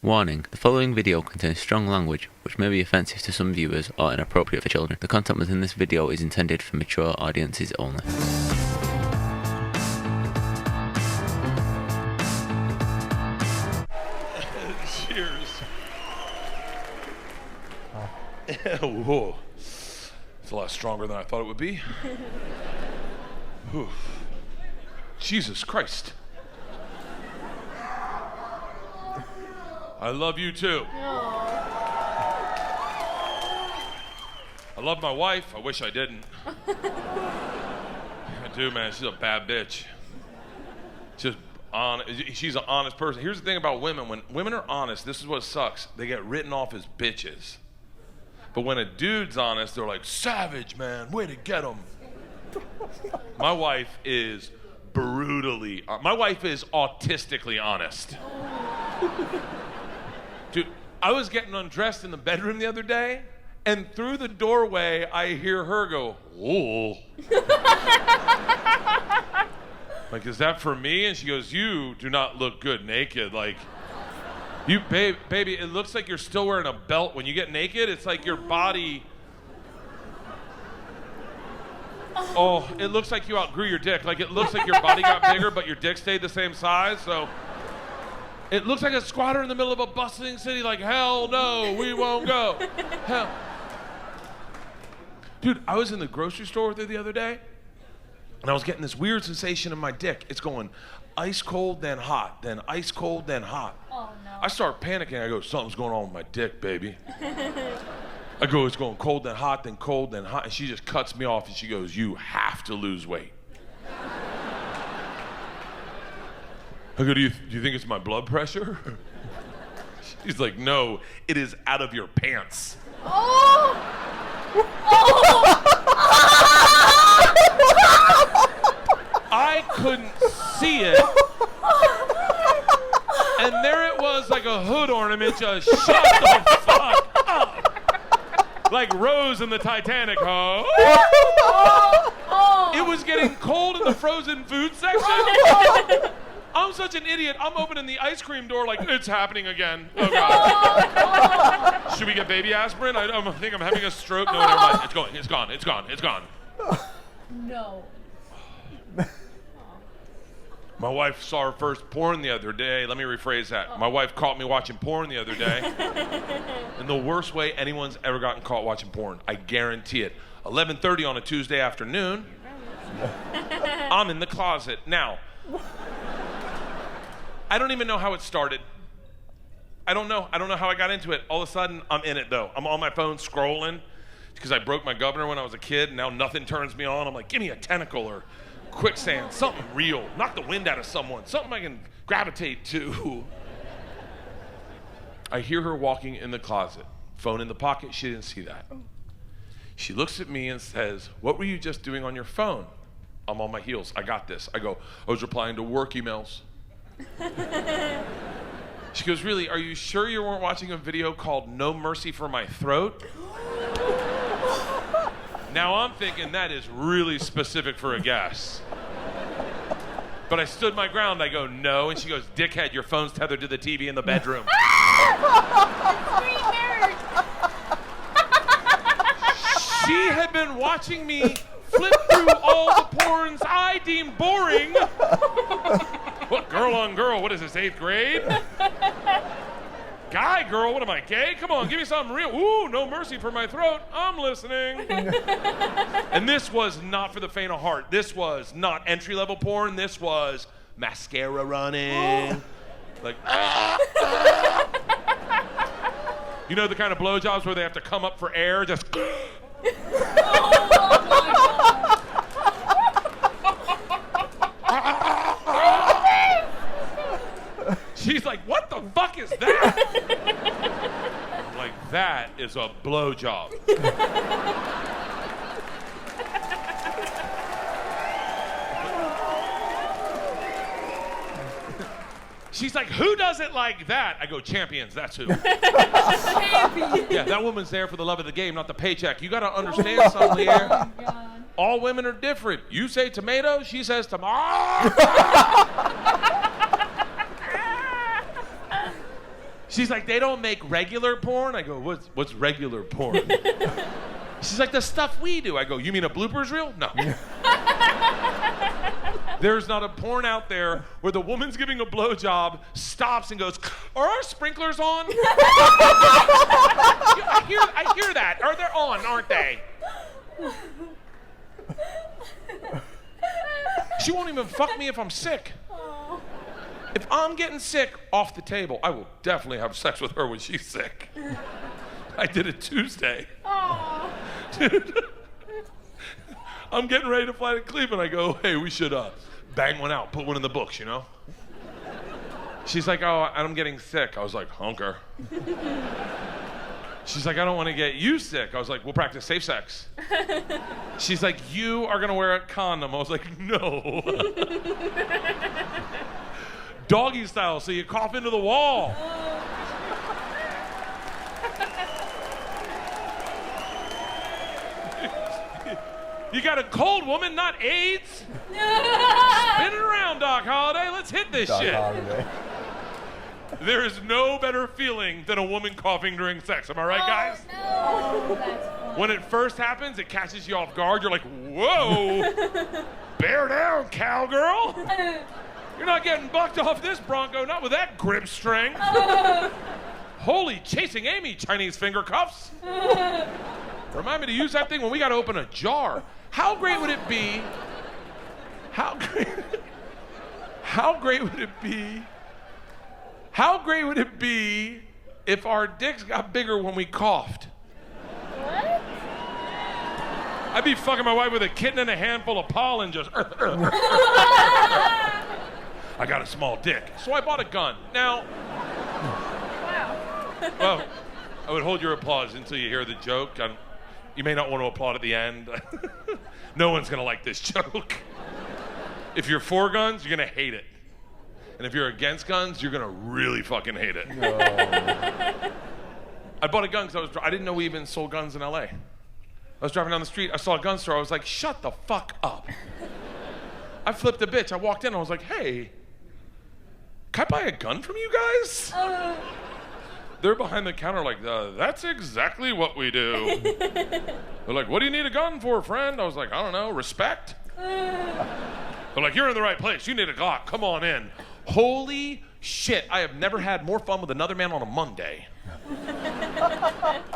Warning, the following video contains strong language, which may be offensive to some viewers or inappropriate for children. The content within this video is intended for mature audiences only. Cheers. Whoa. It's a lot stronger than I thought it would be. Whew. Jesus Christ. I love you too. I love my wife. I wish I didn't. I do, man. She's a bad bitch. She's an honest person. Here's the thing about women. When women are honest, this is what sucks. They get written off as bitches. But when a dude's honest, they're like, savage, man. Way to get him. My wife is my wife is autistically honest. Dude, I was getting undressed in the bedroom the other day, and through the doorway, I hear her go, "Oh." Like, is that for me? And she goes, "You do not look good naked. Like, you, baby, it looks like you're still wearing a belt when you get naked. It's like your body. Oh, it looks like you outgrew your dick. Like, it looks like your body got bigger, but your dick stayed the same size. So it looks like a squatter in the middle of a bustling city. Like, hell no, we won't go. Hell." Dude, I was in the grocery store with her the other day, and I was getting this weird sensation in my dick. It's going ice cold, then hot, then ice cold, then hot. Oh, no. I start panicking. I go, something's going on with my dick, baby. I go, it's going cold, then hot, then cold, then hot. And she just cuts me off, and she goes, you have to lose weight. I go, do you think it's my blood pressure? She's like, no, it is out of your pants. Oh! I couldn't see it. And there it was, like a hood ornament, just shut the fuck up. Like Rose in the Titanic, huh? It was getting cold in the frozen food section. I'm such an idiot. I'm opening the ice cream door like, it's happening again. Oh, God. Should we get baby aspirin? I think I'm having a stroke. No, never mind. It's going. It's gone. It's gone. It's gone. No. My wife saw her first porn the other day. Let me rephrase that. My wife caught me watching porn the other day. In the worst way anyone's ever gotten caught watching porn. I guarantee it. 11:30 on a Tuesday afternoon. I'm in the closet. Now, I don't even know how it started. I don't know how I got into it. All of a sudden, I'm in it, though. I'm on my phone scrolling because I broke my governor when I was a kid. And now nothing turns me on. I'm like, give me a tentacle or quicksand, something real. Knock the wind out of someone, something I can gravitate to. I hear her walking in the closet. Phone in the pocket. She didn't see that. She looks at me and says, what were you just doing on your phone? I'm on my heels. I got this. I go, I was replying to work emails. She goes, really, are you sure you weren't watching a video called No Mercy for My Throat? Now I'm thinking that is really specific for a guess. But I stood my ground. I go, no. And she goes, dickhead, your phone's tethered to the TV in the bedroom. She had been watching me flip through all the porns I deem boring. What, girl on girl? What is this, 8th grade? Guy girl, what am I, gay? Come on, give me something real. Ooh, No Mercy for My Throat. I'm listening. And this was not for the faint of heart. This was not entry-level porn. This was mascara running. Like, you know the kind of blowjobs where they have to come up for air? Just... She's like, what the fuck is that? I'm like, that is a blowjob. She's like, who does it like that? I go, champions, that's who. Champions. Yeah, that woman's there for the love of the game, not the paycheck. You gotta understand something here. Oh, God. All women are different. You say tomato, she says tomato. She's like, they don't make regular porn? I go, what's regular porn? She's like, the stuff we do. I go, you mean a bloopers reel? No. There's not a porn out there where the woman's giving a blowjob, stops and goes, are our sprinklers on? I hear that. Are they on, aren't they? She won't even fuck me if I'm sick. If I'm getting sick off the table, I will definitely have sex with her when she's sick. I did it Tuesday. Dude, I'm getting ready to fly to Cleveland. I go, hey, we should bang one out, put one in the books, you know? She's like, oh, I'm getting sick. I was like, hunker. She's like, I don't want to get you sick. I was like, we'll practice safe sex. She's like, you are going to wear a condom. I was like, no. Doggy style, so you cough into the wall. You got a cold, woman, not AIDS. Spin it around, Doc Holliday. Let's hit this Doc shit. Holliday. There is no better feeling than a woman coughing during sex. Am I right, guys? No. That's fun. When it first happens, it catches you off guard. You're like, whoa. Bear down, cowgirl. You're not getting bucked off this Bronco, not with that grip strength. Holy chasing Amy, Chinese finger cuffs. Remind me to use that thing when we got to open a jar. How great would it be? How great would it be? How great would it be if our dicks got bigger when we coughed? What? I'd be fucking my wife with a kitten and a handful of pollen just. I got a small dick, so I bought a gun. Now, Wow. well, I would hold your applause until you hear the joke. You may not want to applaud at the end. No one's gonna like this joke. If you're for guns, you're gonna hate it. And if you're against guns, you're gonna really fucking hate it. No. I bought a gun because I didn't know we even sold guns in LA. I was driving down the street, I saw a gun store, I was like, shut the fuck up. I flipped a bitch, I walked in, I was like, hey, can I buy a gun from you guys? They're behind the counter like, that's exactly what we do. They're like, what do you need a gun for, friend? I was like, I don't know, respect? They're like, you're in the right place, you need a Glock, come on in. Holy shit, I have never had more fun with another man on a Monday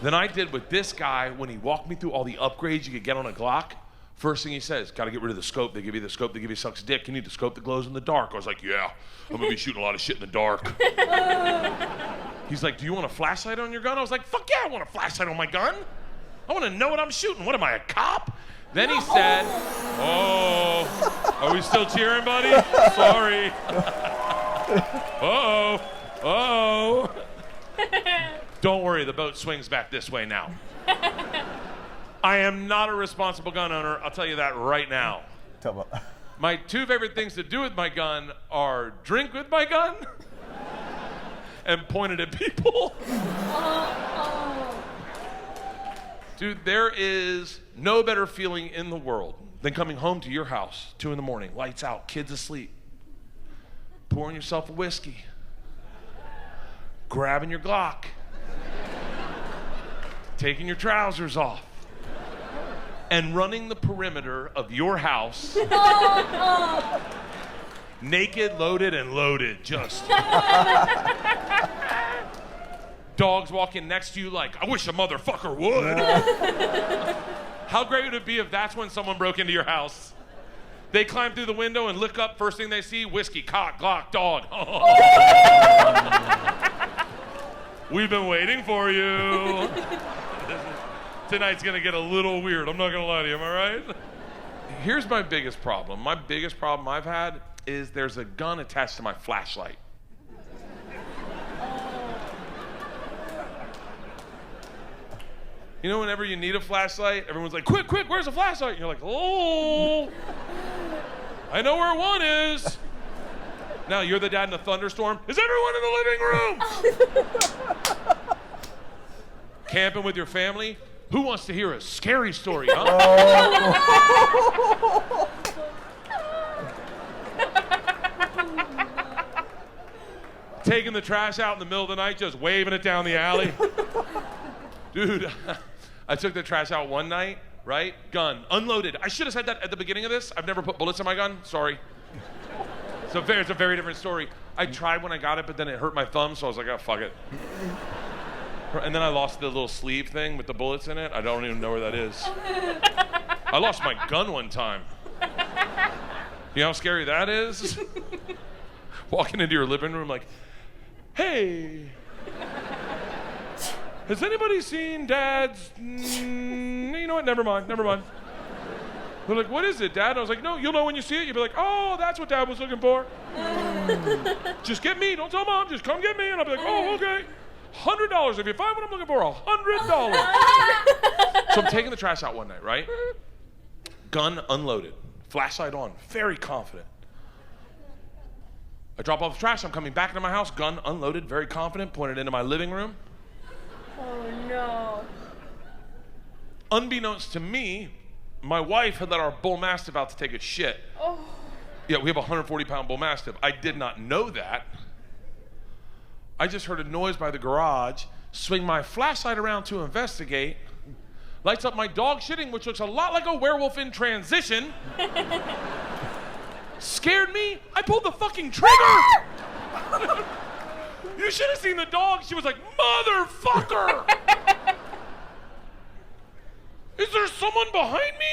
than I did with this guy when he walked me through all the upgrades you could get on a Glock. First thing he says, gotta get rid of the scope. They give you the scope, they give you sucks dick. You need the scope that glows in the dark. I was like, yeah, I'm gonna be shooting a lot of shit in the dark. He's like, do you want a flashlight on your gun? I was like, fuck yeah, I want a flashlight on my gun. I wanna know what I'm shooting. What am I, a cop? Then he said, oh, are we still cheering, buddy? Sorry. Uh-oh, uh-oh. Don't worry, the boat swings back this way now. I am not a responsible gun owner, I'll tell you that right now. My two favorite things to do with my gun are drink with my gun and point it at people. Dude, there is no better feeling in the world than coming home to your house, 2 a.m, lights out, kids asleep, pouring yourself a whiskey, grabbing your Glock, taking your trousers off, and running the perimeter of your house naked, loaded, and loaded, just. Dogs walking next to you like, I wish a motherfucker would. How great would it be if that's when someone broke into your house? They climb through the window and look up, first thing they see, whiskey, cock, Glock, dog. We've been waiting for you. Tonight's gonna get a little weird, I'm not gonna lie to you, am I right? Here's my biggest problem. My biggest problem I've had is there's a gun attached to my flashlight. You know, whenever you need a flashlight, everyone's like, quick, quick, where's the flashlight? And you're like, oh, I know where one is. Now you're the dad in a thunderstorm. Is everyone in the living room? Camping with your family? Who wants to hear a scary story, huh? taking the trash out in the middle of the night, just waving it down the alley. Dude, I took the trash out one night, right? Gun, unloaded. I should have said that at the beginning of this. I've never put bullets in my gun, sorry. It's a very different story. I tried when I got it, but then it hurt my thumb, so I was like, oh, fuck it. And then I lost the little sleeve thing with the bullets in it. I don't even know where that is. I lost my gun one time. You know how scary that is? Walking into your living room like, hey, has anybody seen Dad's? You know what? Never mind. They're like, what is it, Dad? I was like, no, you'll know when you see it. You'll be like, oh, that's what Dad was looking for. Just get me. Don't tell Mom. Just come get me. And I'll be like, oh, okay. $100. If you find what I'm looking for, $100. So I'm taking the trash out one night, right? Gun unloaded. Flashlight on. Very confident. I drop off the trash. I'm coming back into my house. Gun unloaded. Very confident. Pointed into my living room. Oh, no. Unbeknownst to me, my wife had let our bull mastiff out to take a shit. Oh. Yeah, we have a 140-pound bull mastiff. I did not know that. I just heard a noise by the garage, swing my flashlight around to investigate, lights up my dog shitting, which looks a lot like a werewolf in transition. Scared me. I pulled the fucking trigger. You should have seen the dog. She was like, motherfucker. Is there someone behind me?